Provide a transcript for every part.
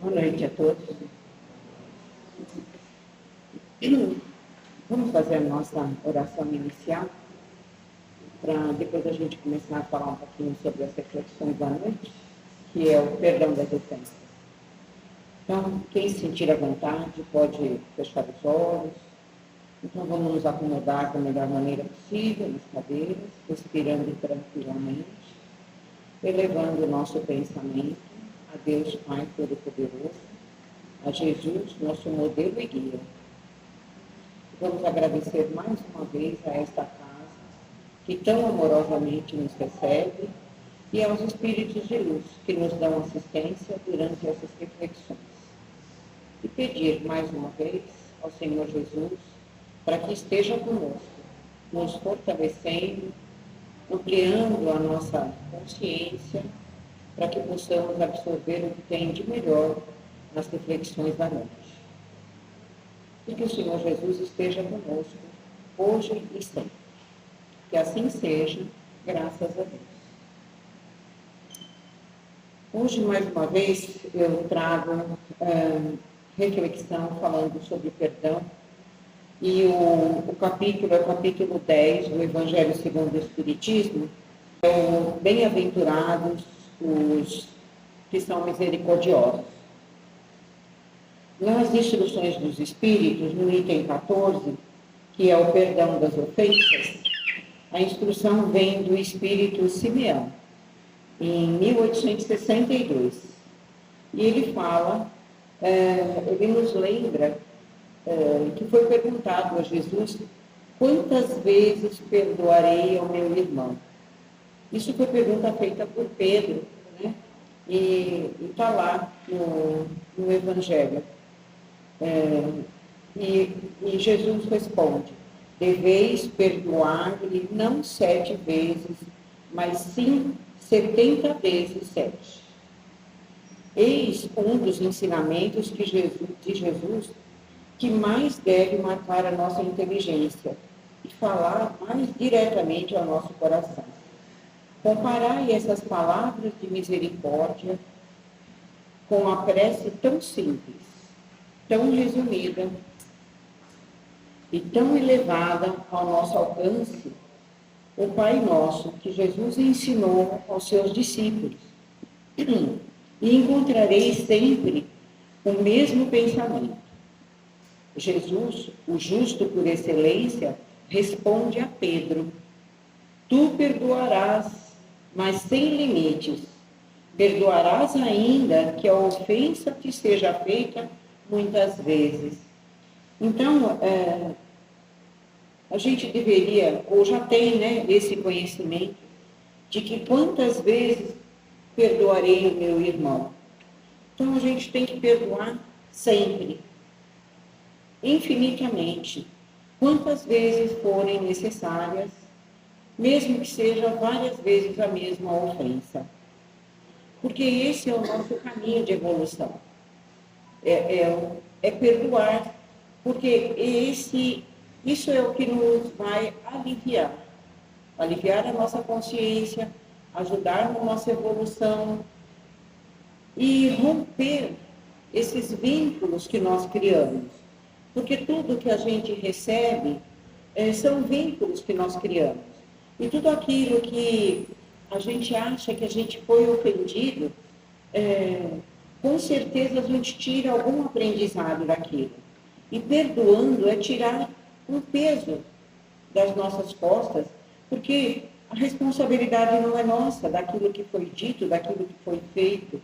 Boa noite a todos. Vamos fazer a nossa oração inicial, para depois a gente começar a falar um pouquinho sobre as reflexões da noite, que é o perdão das ofensas. Então, quem se sentir à vontade pode fechar os olhos. Então, vamos nos acomodar da melhor maneira possível nas cadeiras, respirando tranquilamente, elevando o nosso pensamento a Deus Pai Todo-Poderoso, a Jesus, nosso modelo e guia. Vamos agradecer mais uma vez a esta casa, que tão amorosamente nos recebe, e aos Espíritos de Luz, que nos dão assistência durante essas reflexões. E pedir mais uma vez ao Senhor Jesus, para que esteja conosco, nos fortalecendo, ampliando a nossa consciência, para que possamos absorver o que tem de melhor nas reflexões da noite. E que o Senhor Jesus esteja conosco, hoje e sempre. Que assim seja, graças a Deus. Hoje, mais uma vez, eu trago reflexão falando sobre perdão. E o capítulo é o capítulo 10 do Evangelho segundo o Espiritismo. Bem-aventurados os que são misericordiosos. Nas instruções dos Espíritos, no item 14, que é o perdão das ofensas, a instrução vem do Espírito Simeão, em 1862. E ele fala, ele nos lembra que foi perguntado a Jesus: quantas vezes perdoarei ao meu irmão? Isso foi pergunta feita por Pedro, né? E está lá no Evangelho. E Jesus responde: deveis perdoar-lhe não 7 vezes, mas sim 70 vezes 7. Eis um dos ensinamentos de Jesus que mais deve marcar a nossa inteligência e falar mais diretamente ao nosso coração. Comparai essas palavras de misericórdia com a prece tão simples, tão resumida e tão elevada ao nosso alcance, o Pai Nosso, que Jesus ensinou aos seus discípulos. E encontrareis sempre o mesmo pensamento. Jesus, o justo por excelência, responde a Pedro: tu perdoarás, mas sem limites. Perdoarás ainda que a ofensa te seja feita muitas vezes. Então, a gente deveria, ou já tem, né, esse conhecimento de que quantas vezes perdoarei o meu irmão. Então, a gente tem que perdoar sempre, infinitamente, quantas vezes forem necessárias, mesmo que seja várias vezes a mesma ofensa. Porque esse é o nosso caminho de evolução. É perdoar, porque isso é o que nos vai aliviar a nossa consciência, ajudar na nossa evolução e romper esses vínculos que nós criamos. Porque tudo que a gente recebe são vínculos que nós criamos. E tudo aquilo que a gente acha que a gente foi ofendido, com certeza a gente tira algum aprendizado daquilo. E perdoando é tirar um peso das nossas costas, porque a responsabilidade não é nossa, daquilo que foi dito, daquilo que foi feito.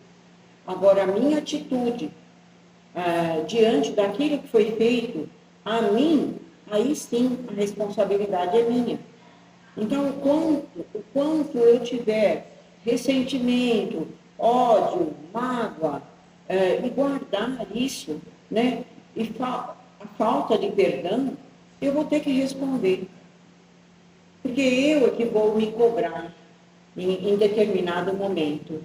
Agora, a minha atitude diante daquilo que foi feito a mim, aí sim a responsabilidade é minha. Então, o quanto eu tiver ressentimento, ódio, mágoa, e guardar isso, né? E a falta de perdão, eu vou ter que responder. Porque eu é que vou me cobrar em determinado momento.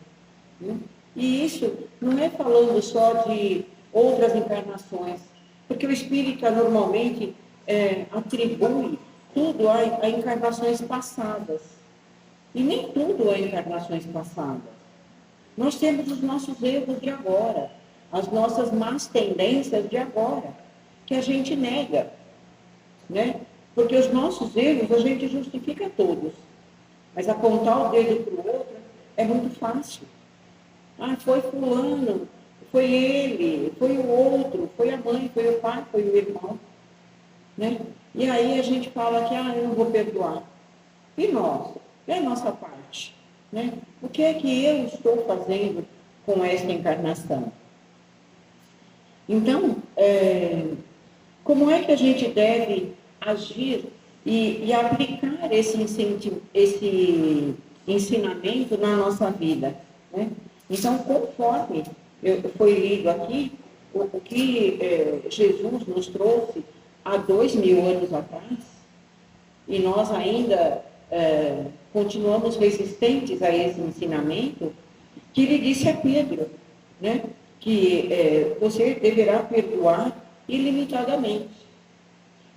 Né? E isso não é falando só de outras encarnações, porque o espírita normalmente atribui tudo a encarnações passadas. E nem tudo é encarnações passadas. Nós temos os nossos erros de agora, as nossas más tendências de agora, que a gente nega, né? Porque os nossos erros a gente justifica todos, mas apontar o dedo para o outro é muito fácil. Ah, foi fulano, foi ele, foi o outro, foi a mãe, foi o pai, foi o irmão, né? E aí a gente fala que, eu não vou perdoar. E nós? E a nossa parte? Né? O que é que eu estou fazendo com esta encarnação? Então, como é que a gente deve agir e aplicar esse ensinamento na nossa vida? Né? Então, conforme foi lido aqui, o que Jesus nos trouxe há 2000 anos atrás, e nós ainda continuamos resistentes a esse ensinamento, que ele disse a Pedro, né, que você deverá perdoar ilimitadamente.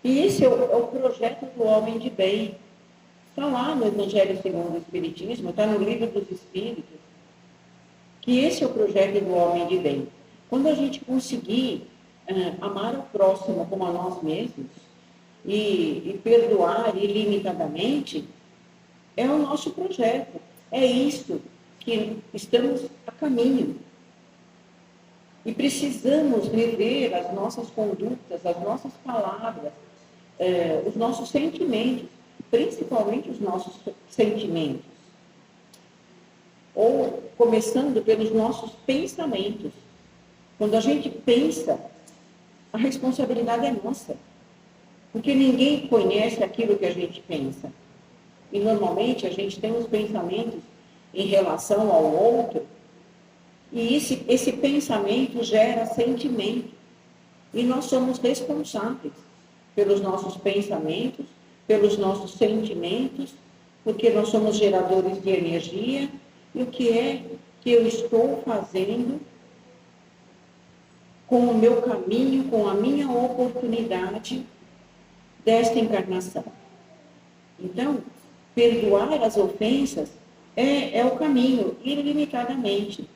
E esse é o projeto do homem de bem. Está lá no Evangelho segundo o Espiritismo, está no Livro dos Espíritos, que esse é o projeto do homem de bem. Quando a gente conseguir amar o próximo como a nós mesmos e perdoar ilimitadamente, é o nosso projeto. É isso que estamos a caminho. E precisamos rever as nossas condutas, as nossas palavras, os nossos sentimentos, principalmente os nossos sentimentos. Ou começando pelos nossos pensamentos. Quando a gente pensa, a responsabilidade é nossa. Porque ninguém conhece aquilo que a gente pensa. E normalmente a gente tem os pensamentos em relação ao outro, e esse pensamento gera sentimento. E nós somos responsáveis pelos nossos pensamentos, pelos nossos sentimentos, porque nós somos geradores de energia. E o que é que eu estou fazendo com o meu caminho, com a minha oportunidade desta encarnação? Então, perdoar as ofensas é o caminho, ilimitadamente,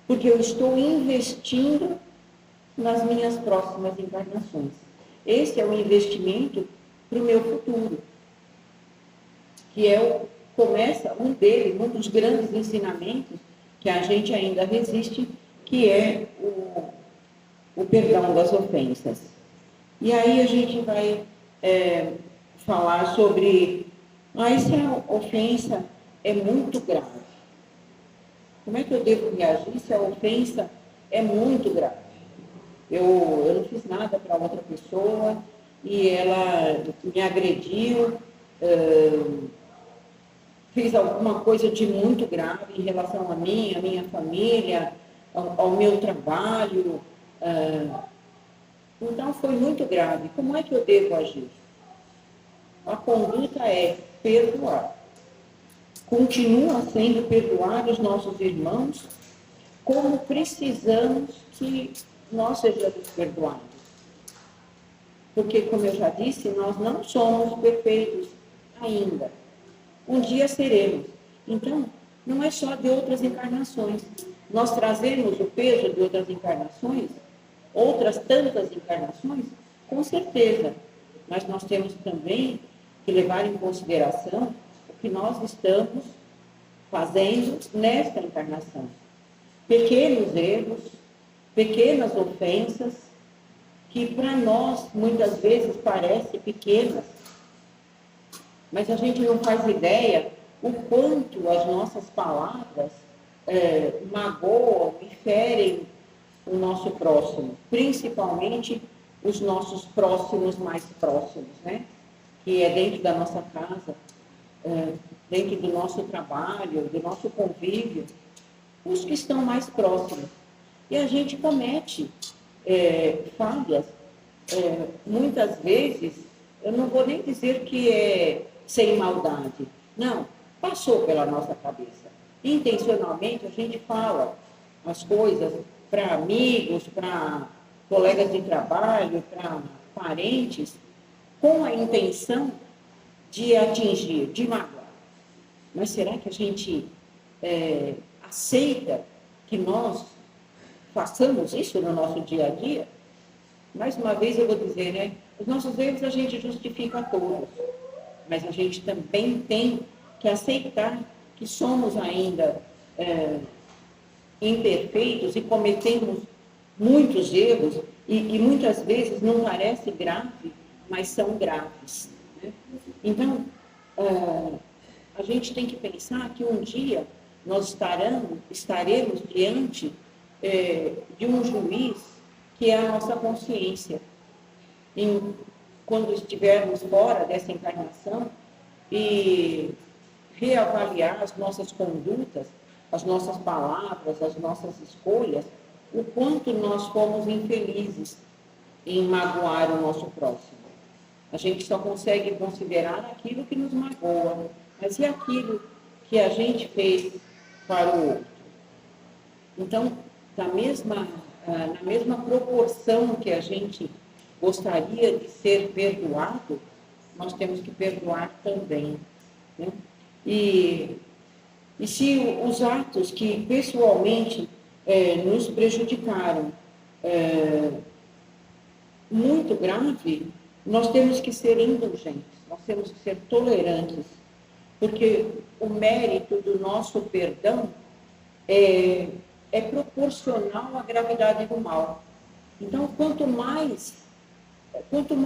porque eu estou investindo nas minhas próximas encarnações. Esse é o investimento para o meu futuro, que começa um dos grandes ensinamentos que a gente ainda resiste, que é o perdão das ofensas. E aí a gente vai falar sobre, essa ofensa é muito grave. Como é que eu devo reagir se a ofensa é muito grave? Eu não fiz nada para outra pessoa e ela me agrediu, fiz alguma coisa de muito grave em relação a mim, à minha família, ao meu trabalho. Então, foi muito grave. Como é que eu devo agir? A conduta é perdoar. Continua sendo perdoar os nossos irmãos, como precisamos que nós sejamos perdoados. Porque, como eu já disse, nós não somos perfeitos ainda. Um dia seremos. Então, não é só de outras encarnações. Nós trazemos o peso de outras encarnações, outras tantas encarnações, com certeza. Mas nós temos também que levar em consideração o que nós estamos fazendo nesta encarnação. Pequenos erros, pequenas ofensas, que para nós muitas vezes parecem pequenas, mas a gente não faz ideia o quanto as nossas palavras magoam e ferem o nosso próximo, principalmente os nossos próximos mais próximos, né? Que é dentro da nossa casa, dentro do nosso trabalho, do nosso convívio, os que estão mais próximos. E a gente comete falhas, muitas vezes, eu não vou nem dizer que é sem maldade, não, passou pela nossa cabeça. Intencionalmente a gente fala as coisas para amigos, para colegas de trabalho, para parentes, com a intenção de atingir, de magoar. Mas será que a gente aceita que nós façamos isso no nosso dia a dia? Mais uma vez eu vou dizer, né? Os nossos erros a gente justifica todos, mas a gente também tem que aceitar que somos ainda imperfeitos e cometemos muitos erros e muitas vezes não parece grave, mas são graves, né? Então, a gente tem que pensar que um dia nós estaremos diante de um juiz que é a nossa consciência. Quando estivermos fora dessa encarnação e reavaliar as nossas condutas, as nossas palavras, as nossas escolhas, o quanto nós fomos infelizes em magoar o nosso próximo. A gente só consegue considerar aquilo que nos magoa, mas e aquilo que a gente fez para o outro? Então, na mesma proporção que a gente gostaria de ser perdoado, nós temos que perdoar também, né? E se os atos que pessoalmente nos prejudicaram muito grave, nós temos que ser indulgentes, nós temos que ser tolerantes, porque o mérito do nosso perdão é proporcional à gravidade do mal. Então, quanto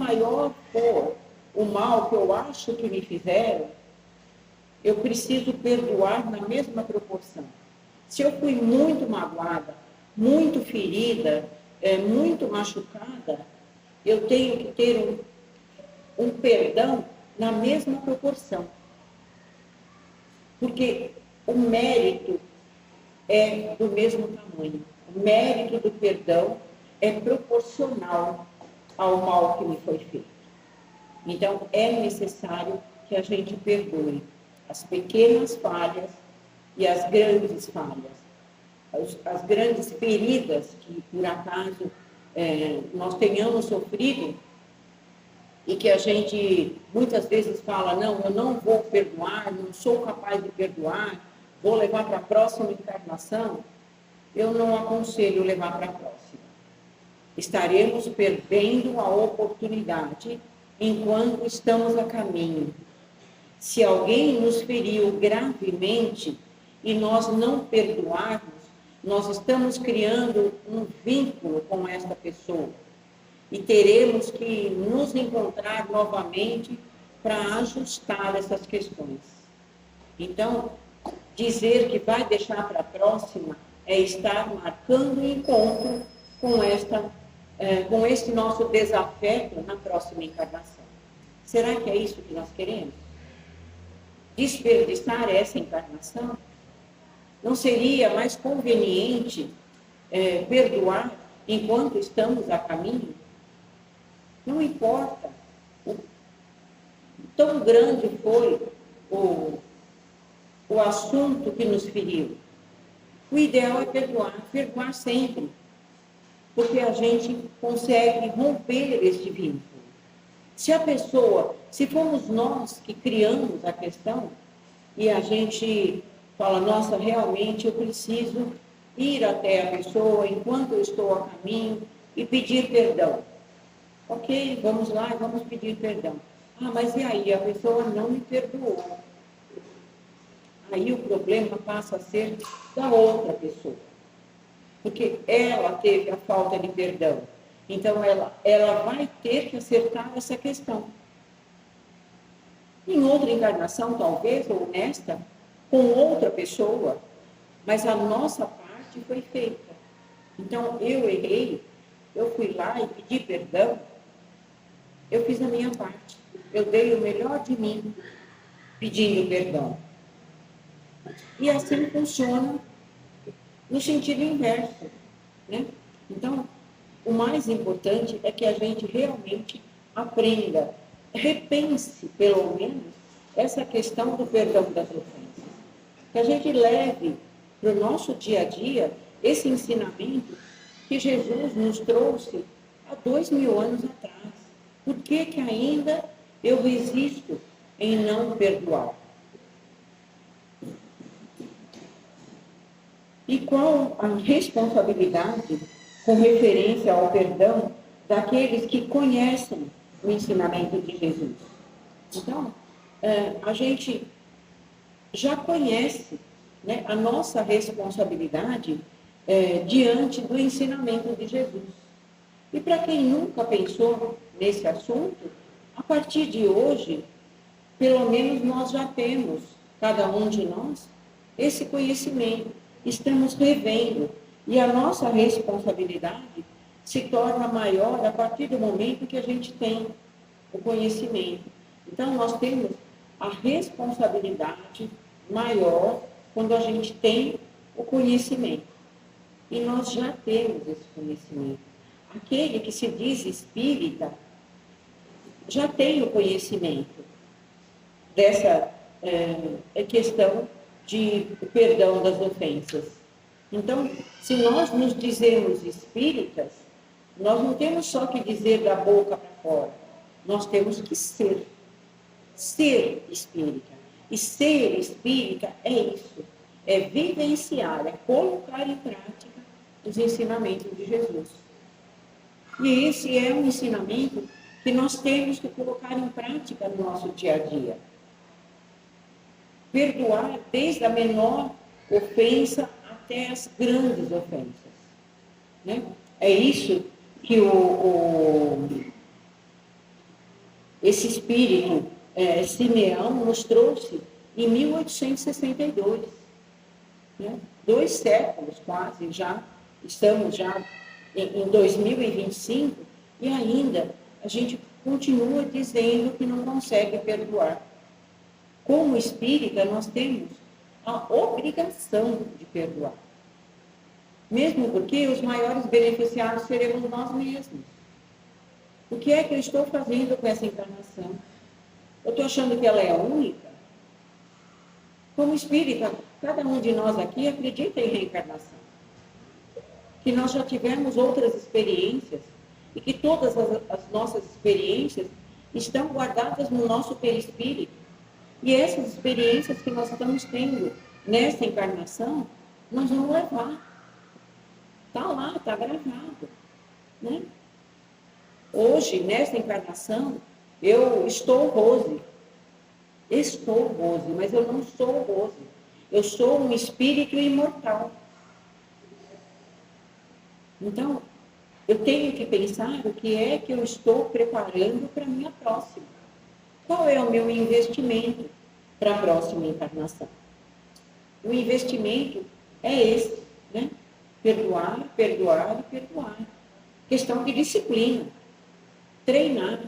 maior for o mal que eu acho que me fizeram, eu preciso perdoar na mesma proporção. Se eu fui muito magoada, muito ferida, muito machucada, eu tenho que ter um perdão na mesma proporção. Porque o mérito é do mesmo tamanho. O mérito do perdão é proporcional ao mal que me foi feito. Então, é necessário que a gente perdoe as pequenas falhas e as grandes falhas. As grandes feridas que, por acaso, nós tenhamos sofrido e que a gente muitas vezes fala, não, eu não vou perdoar, não sou capaz de perdoar, vou levar para a próxima encarnação, eu não aconselho levar para a próxima. Estaremos perdendo a oportunidade enquanto estamos a caminho. Se alguém nos feriu gravemente e nós não perdoarmos, nós estamos criando um vínculo com esta pessoa e teremos que nos encontrar novamente para ajustar essas questões. Então, dizer que vai deixar para a próxima é estar marcando um encontro com este nosso desafeto na próxima encarnação. Será que é isso que nós queremos? Desperdiçar essa encarnação? Não seria mais conveniente perdoar enquanto estamos a caminho? Não importa tão grande foi o assunto que nos feriu. O ideal é perdoar sempre, porque a gente consegue romper este vínculo. Se fomos nós que criamos a questão e a gente fala, nossa, realmente eu preciso ir até a pessoa enquanto eu estou a caminho e pedir perdão. Ok, vamos lá e vamos pedir perdão. Ah, mas e aí? A pessoa não me perdoou. Aí o problema passa a ser da outra pessoa, porque ela teve a falta de perdão. Então, ela vai ter que acertar essa questão. Em outra encarnação, talvez, ou nesta, com outra pessoa, mas a nossa parte foi feita. Então, eu errei, eu fui lá e pedi perdão, eu fiz a minha parte. Eu dei o melhor de mim, pedindo perdão. E assim funciona no sentido inverso, né? Então, o mais importante é que a gente realmente aprenda, repense, pelo menos, essa questão do perdão das ofensas. Que a gente leve para o nosso dia a dia esse ensinamento que Jesus nos trouxe há 2000 anos atrás. Por que ainda eu resisto em não perdoar? E qual a responsabilidade com referência ao perdão daqueles que conhecem o ensinamento de Jesus? Então, a gente já conhece, né, a nossa responsabilidade diante do ensinamento de Jesus. E para quem nunca pensou nesse assunto, a partir de hoje, pelo menos nós já temos, cada um de nós, esse conhecimento. Estamos revendo. E a nossa responsabilidade se torna maior a partir do momento que a gente tem o conhecimento. Então, nós temos a responsabilidade maior quando a gente tem o conhecimento. E nós já temos esse conhecimento. Aquele que se diz espírita já tem o conhecimento dessa questão de perdão das ofensas. Então, se nós nos dizemos espíritas, nós não temos só que dizer da boca para fora, nós temos que ser espírita. E ser espírita é isso, é vivenciar, é colocar em prática os ensinamentos de Jesus. E esse é um ensinamento que nós temos que colocar em prática no nosso dia a dia. Perdoar desde a menor ofensa até as grandes ofensas. Né? É isso que esse espírito Simeão nos trouxe em 1862. Né? 2 séculos quase já, estamos já em 2025 e ainda a gente continua dizendo que não consegue perdoar. Como espírita, nós temos a obrigação de perdoar. Mesmo porque os maiores beneficiados seremos nós mesmos. O que é que eu estou fazendo com essa encarnação? Eu estou achando que ela é única? Como espírita, cada um de nós aqui acredita em reencarnação. Que nós já tivemos outras experiências e que todas as nossas experiências estão guardadas no nosso perispírito. E essas experiências que nós estamos tendo nessa encarnação, nós vamos levar. Está lá, está gravado. Né? Hoje, nessa encarnação, eu estou Rose. Estou Rose, mas eu não sou Rose. Eu sou um espírito imortal. Então, eu tenho que pensar o que é que eu estou preparando para a minha próxima. Qual é o meu investimento para a próxima encarnação? O investimento é esse, né? Perdoar, perdoar e perdoar. Questão de disciplina. Treinar,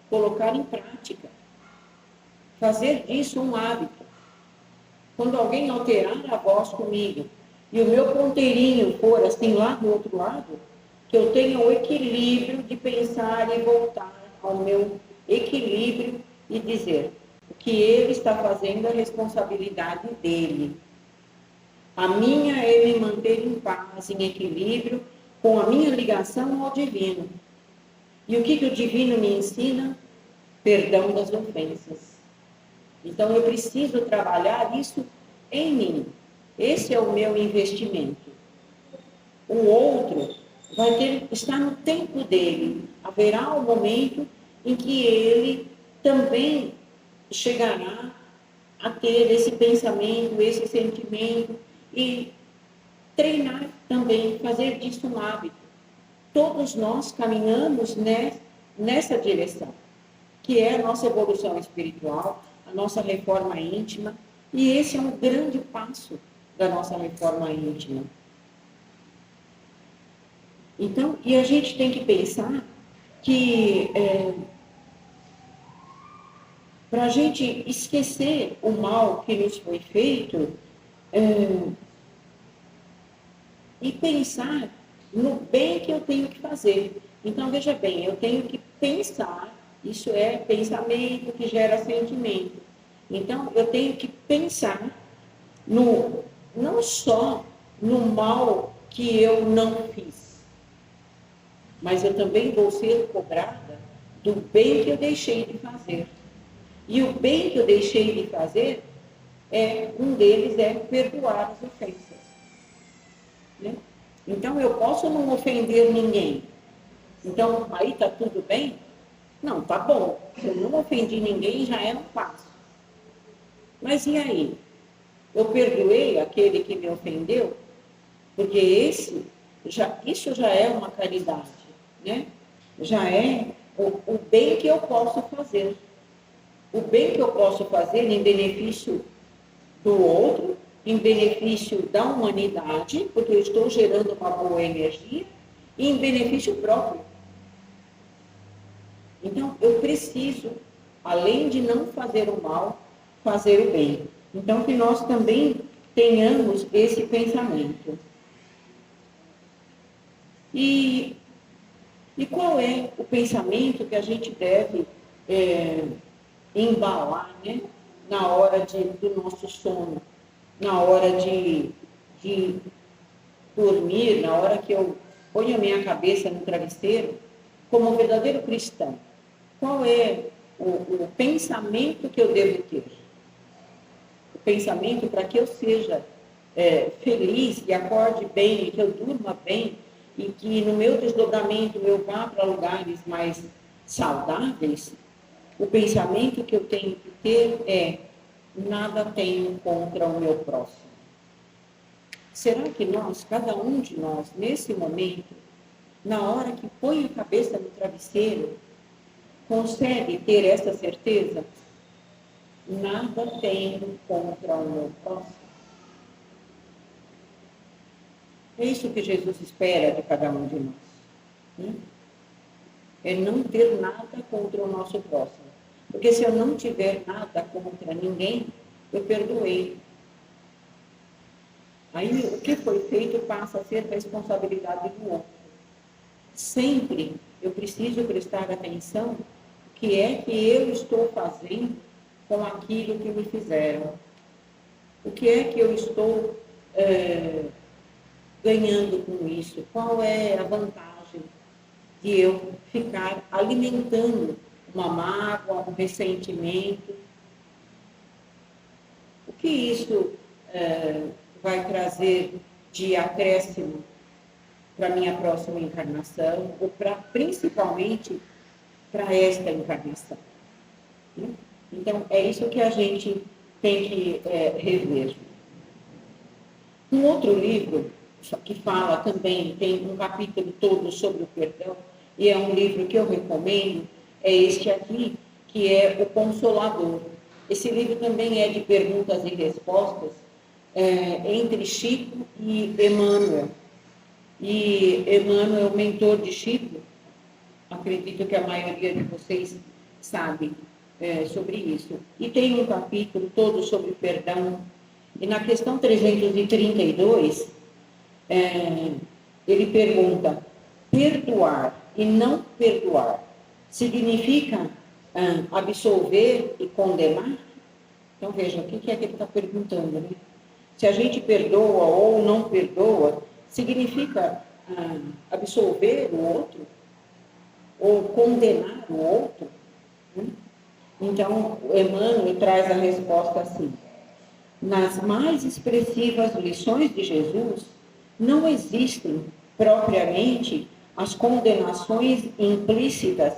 colocar em prática. Fazer disso um hábito. Quando alguém alterar a voz comigo e o meu ponteirinho for assim lá do outro lado, que eu tenha o equilíbrio de pensar e voltar ao meu equilíbrio e dizer: o que ele está fazendo é responsabilidade dele. A minha é me manter em paz, em equilíbrio, com a minha ligação ao divino. E o que o divino me ensina? Perdão das ofensas. Então eu preciso trabalhar isso em mim. Esse é o meu investimento. O outro vai estar no tempo dele. Haverá um momento em que ele também chegará a ter esse pensamento, esse sentimento e treinar também, fazer disso um hábito. Todos nós caminhamos nessa direção, que é a nossa evolução espiritual, a nossa reforma íntima, e esse é um grande passo da nossa reforma íntima. Então, e a gente tem que pensar que para a gente esquecer o mal que nos foi feito e pensar no bem que eu tenho que fazer. Então, veja bem, eu tenho que pensar, isso é pensamento que gera sentimento. Então, eu tenho que pensar não só no mal que eu não fiz, mas eu também vou ser cobrada do bem que eu deixei de fazer. E o bem que eu deixei de fazer, um deles é perdoar as ofensas. né? Então, eu posso não ofender ninguém. Então, aí está tudo bem? Não, tá bom. Se eu não ofendi ninguém, já é um passo. Mas e aí? Eu perdoei aquele que me ofendeu? Porque isso já é uma caridade, né? Já é o bem que eu posso fazer. O bem que eu posso fazer em benefício do outro, em benefício da humanidade, porque eu estou gerando uma boa energia, e em benefício próprio. Então, eu preciso, além de não fazer o mal, fazer o bem. Então, que nós também tenhamos esse pensamento. E qual é o pensamento que a gente deve embalar, né, na hora do nosso sono, na hora de dormir, na hora que eu ponho a minha cabeça no travesseiro, como um verdadeiro cristão? Qual é o pensamento que eu devo ter? O pensamento para que eu seja feliz e acorde bem, e que eu durma bem, e que no meu desdobramento eu vá para lugares mais saudáveis. O pensamento que eu tenho que ter é: nada tenho contra o meu próximo. Será que nós, cada um de nós, nesse momento, na hora que põe a cabeça no travesseiro, consegue ter essa certeza? Nada tenho contra o meu próximo. É isso que Jesus espera de cada um de nós, né? É não ter nada contra o nosso próximo. Porque se eu não tiver nada contra ninguém, eu perdoei. Aí o que foi feito passa a ser responsabilidade do outro. Sempre eu preciso prestar atenção no que é que eu estou fazendo com aquilo que me fizeram. O que é que eu estou ganhando com isso? Qual é a vantagem de eu ficar alimentando uma mágoa, um ressentimento? O que isso vai trazer de acréscimo para a minha próxima encarnação, ou principalmente para esta encarnação, né? Então, é isso que a gente tem que rever. Um outro livro que fala também, tem um capítulo todo sobre o perdão, e é um livro que eu recomendo, é este aqui, que é O Consolador. Esse livro também é de perguntas e respostas entre Chico e Emmanuel. E Emmanuel, mentor de Chico, acredito que a maioria de vocês sabe sobre isso. E tem um capítulo todo sobre perdão. E na questão 332, ele pergunta: perdoar e não perdoar significa absolver e condenar? Então, veja, o que é que ele está perguntando, né? Se a gente perdoa ou não perdoa, significa absolver o outro ou condenar o outro, né? Então, Emmanuel traz a resposta assim: nas mais expressivas lições de Jesus, não existem propriamente as condenações implícitas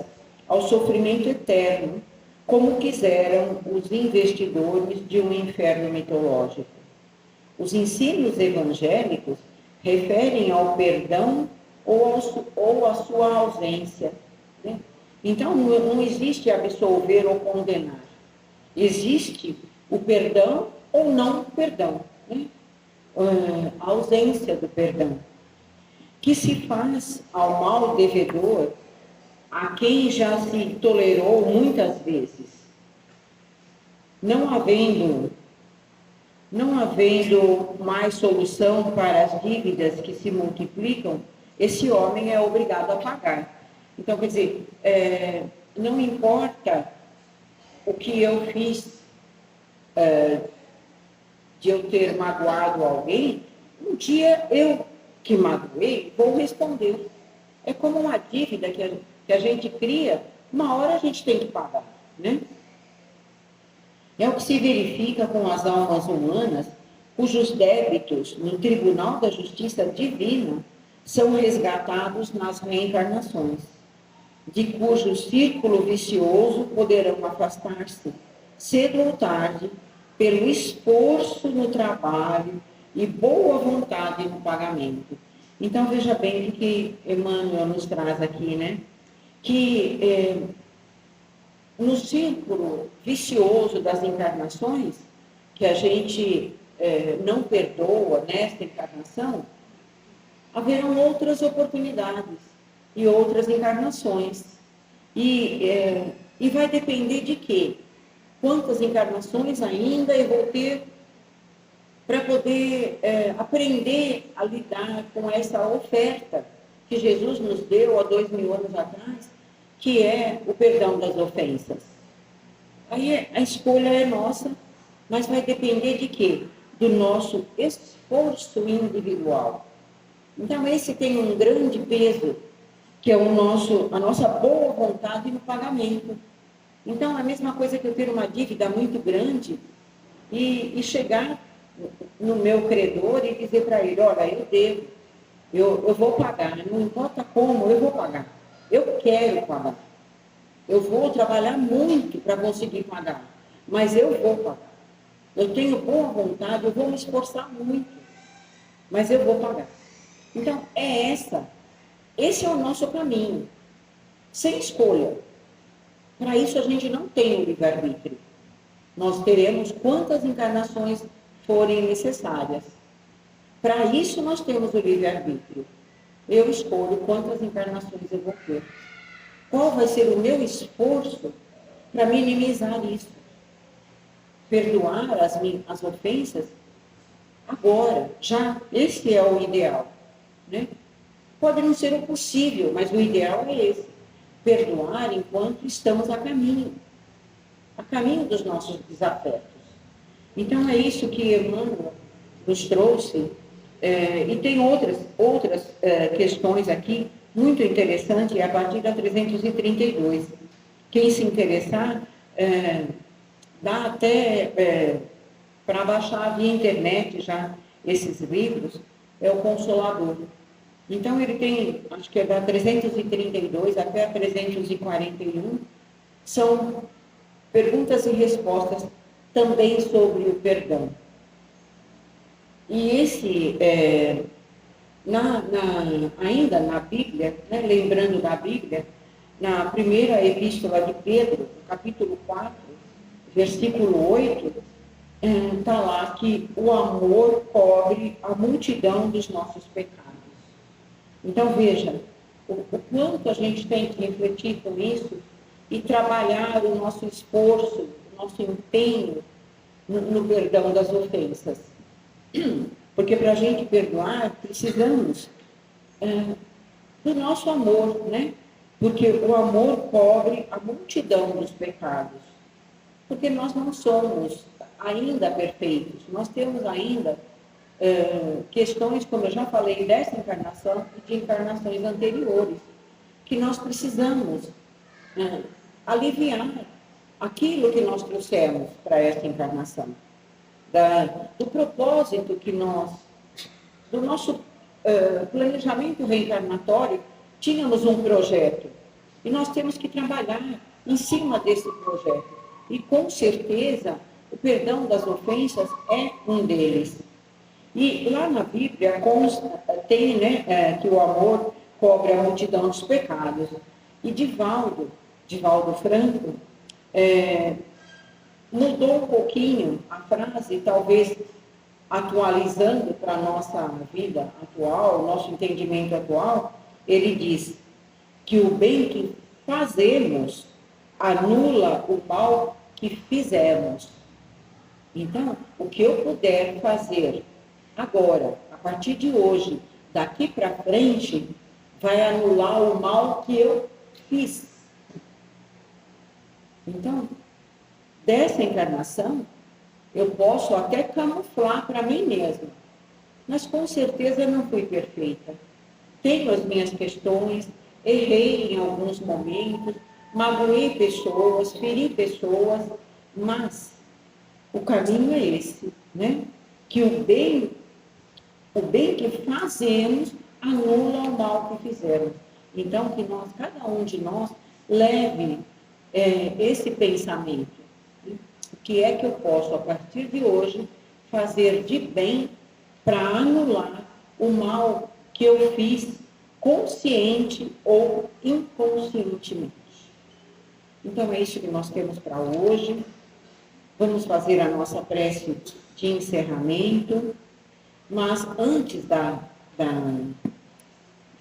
ao sofrimento eterno, como quiseram os investidores de um inferno mitológico. Os ensinos evangélicos referem ao perdão ou à sua ausência, né? Então, não existe absolver ou condenar. Existe o perdão ou não perdão, né? A ausência do perdão, que se faz ao mal devedor a quem já se tolerou muitas vezes. Não havendo mais solução para as dívidas que se multiplicam, esse homem é obrigado a pagar. Então, quer dizer, não importa o que eu fiz de eu ter magoado alguém, um dia eu que magoei vou responder. É como uma dívida que a gente cria, uma hora a gente tem que pagar, né? É o que se verifica com as almas humanas cujos débitos no Tribunal da Justiça Divina são resgatados nas reencarnações, de cujo círculo vicioso poderão afastar-se, cedo ou tarde, pelo esforço no trabalho e boa vontade no pagamento. Então, veja bem o que Emmanuel nos traz aqui, né? Que no círculo vicioso das encarnações, que a gente não perdoa nesta encarnação, haverão outras oportunidades e outras encarnações. E vai depender de quê? Quantas encarnações ainda eu vou ter para poder aprender a lidar com essa oferta que Jesus nos deu há 2000 anos atrás, que é o perdão das ofensas. Aí a escolha é nossa, mas vai depender de quê? Do nosso esforço individual. Então, esse tem um grande peso, que é a nossa boa vontade no pagamento. Então, é a mesma coisa que eu ter uma dívida muito grande e chegar no meu credor e dizer para ele, olha, eu devo, eu vou pagar, não importa como, eu vou pagar. Eu quero pagar. Eu vou trabalhar muito para conseguir pagar, mas eu vou pagar. Eu tenho boa vontade, eu vou me esforçar muito, mas eu vou pagar. Então, esse é o nosso caminho, sem escolha. Para isso, a gente não tem o livre-arbítrio. Nós teremos quantas encarnações forem necessárias. Para isso, nós temos o livre-arbítrio. Eu escolho quantas encarnações eu vou ter. Qual vai ser o meu esforço para minimizar isso? Perdoar as ofensas agora, já. Esse é o ideal, né? Pode não ser o possível, mas o ideal é esse. Perdoar enquanto estamos a caminho dos nossos desafetos. Então, é isso que Emmanuel nos trouxe, e tem outras questões aqui, muito interessantes, a partir da 332. Quem se interessar, dá até para baixar via internet já esses livros, é o Consolador. Então, ele tem, acho que é da 332 até a 341, são perguntas e respostas também sobre o perdão. E esse, ainda na Bíblia, né, lembrando da Bíblia, na primeira epístola de Pedro, capítulo 4, versículo 8, está lá que o amor cobre a multidão dos nossos pecados. Então, veja, o quanto a gente tem que refletir com isso e trabalhar o nosso esforço, o nosso empenho no perdão das ofensas. Porque para a gente perdoar, precisamos do nosso amor, né? Porque o amor cobre a multidão dos pecados. Porque nós não somos ainda perfeitos, nós temos ainda questões, como eu já falei, dessa encarnação e de encarnações anteriores, que nós precisamos aliviar aquilo que nós trouxemos para esta encarnação, do propósito que nós, do nosso planejamento reencarnatório, tínhamos um projeto, e nós temos que trabalhar em cima desse projeto, e com certeza o perdão das ofensas é um deles. E lá na Bíblia consta, tem, né, que o amor cobre a multidão dos pecados. E Divaldo Franco, mudou um pouquinho a frase, talvez atualizando para a nossa vida atual, nosso entendimento atual. Ele diz que o bem que fazemos anula o mal que fizemos. Então, o que eu puder fazer agora, a partir de hoje, daqui para frente, vai anular o mal que eu fiz. Então, dessa encarnação, eu posso até camuflar para mim mesma, mas com certeza eu não fui perfeita. Tenho as minhas questões, errei em alguns momentos, magoei pessoas, feri pessoas, mas o caminho é esse, né? que o bem que fazemos anula o mal que fizemos. Então, que cada um de nós leve esse pensamento. O que é que eu posso, a partir de hoje, fazer de bem para anular o mal que eu fiz, consciente ou inconscientemente? Então, é isso que nós temos para hoje. Vamos fazer a nossa prece de encerramento, mas antes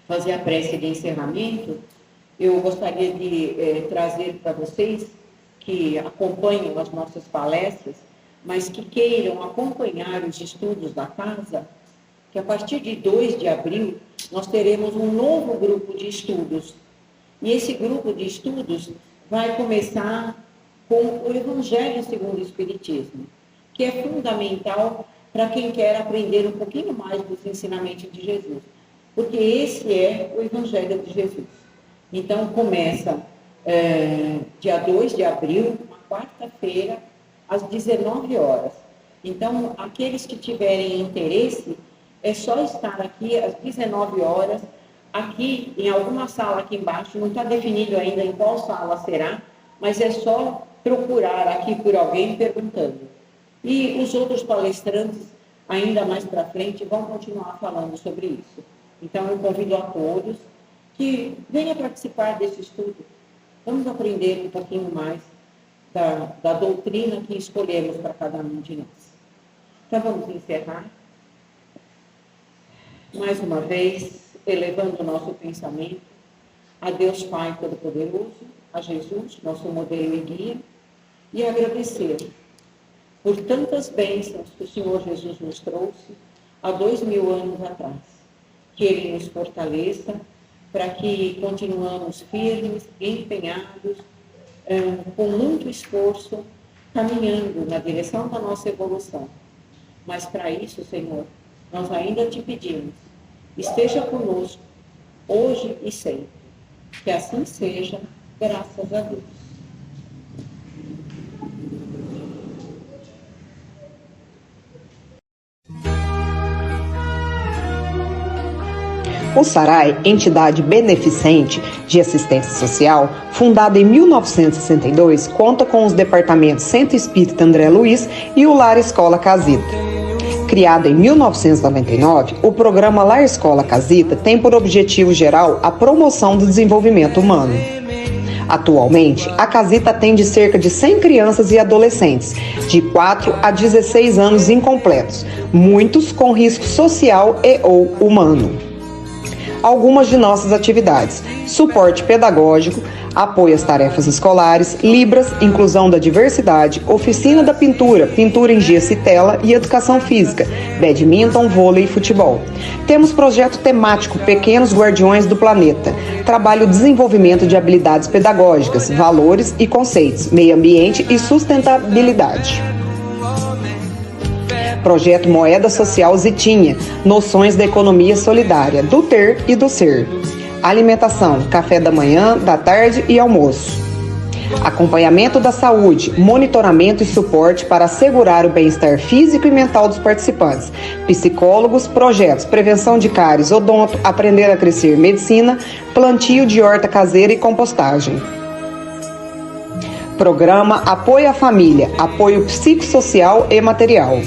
fazer a prece de encerramento, eu gostaria de trazer para vocês que acompanham as nossas palestras, mas que queiram acompanhar os estudos da casa, que a partir de 2 de abril nós teremos um novo grupo de estudos. E esse grupo de estudos vai começar com o Evangelho segundo o Espiritismo, que é fundamental para quem quer aprender um pouquinho mais dos ensinamentos de Jesus, porque esse é o Evangelho de Jesus. Então, começa dia 2 de abril, uma quarta-feira, às 19 horas. Então, aqueles que tiverem interesse, é só estar aqui às 19 horas, aqui em alguma sala aqui embaixo, não está definido ainda em qual sala será, mas é só procurar aqui por alguém perguntando. E os outros palestrantes, ainda mais para frente, vão continuar falando sobre isso. Então, eu convido a todos que venham participar desse estudo. Vamos aprender um pouquinho mais da doutrina que escolhemos para cada um de nós. Então, vamos encerrar. Mais uma vez, elevando o nosso pensamento a Deus Pai Todo-Poderoso, a Jesus, nosso modelo e guia, e agradecer por tantas bênçãos que o Senhor Jesus nos trouxe há 2000 anos atrás. Que Ele nos fortaleça para que continuamos firmes, empenhados, com muito esforço, caminhando na direção da nossa evolução. Mas para isso, Senhor, nós ainda te pedimos, esteja conosco, hoje e sempre. Que assim seja, graças a Deus. O SARAI, entidade beneficente de assistência social, fundada em 1962, conta com os departamentos Centro Espírita André Luiz e o Lar Escola Casita. Criado em 1999, o programa Lar Escola Casita tem por objetivo geral a promoção do desenvolvimento humano. Atualmente, a Casita atende cerca de 100 crianças e adolescentes, de 4 a 16 anos incompletos, muitos com risco social e ou humano. Algumas de nossas atividades: suporte pedagógico, apoio às tarefas escolares, Libras, inclusão da diversidade, oficina da pintura, pintura em gesso e tela e educação física, badminton, vôlei e futebol. Temos projeto temático Pequenos Guardiões do Planeta, trabalho desenvolvimento de habilidades pedagógicas, valores e conceitos, meio ambiente e sustentabilidade. Projeto Moeda Social Zitinha, noções da economia solidária, do ter e do ser. Alimentação, café da manhã, da tarde e almoço. Acompanhamento da saúde, monitoramento e suporte para assegurar o bem-estar físico e mental dos participantes. Psicólogos, projetos, prevenção de cáries, odonto, aprender a crescer, medicina, plantio de horta caseira e compostagem. Programa Apoio à Família, apoio psicossocial e material.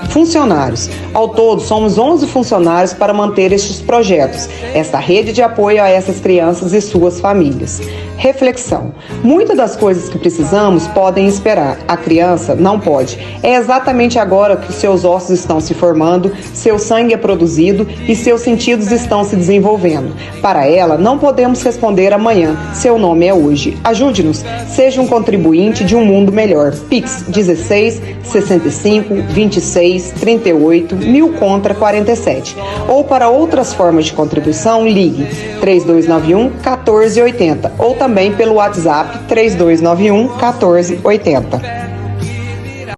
Funcionários. Ao todo, somos 11 funcionários para manter estes projetos, esta rede de apoio a essas crianças e suas famílias. Reflexão. Muitas das coisas que precisamos podem esperar. A criança não pode. É exatamente agora que seus ossos estão se formando, seu sangue é produzido e seus sentidos estão se desenvolvendo. Para ela, não podemos responder amanhã. Seu nome é hoje. Ajude-nos. Seja um contribuinte de um mundo melhor. Pix 16 65 26 38 1000 contra 47. Ou para outras formas de contribuição, ligue 3291 1480 ou também pelo WhatsApp 3291 1480.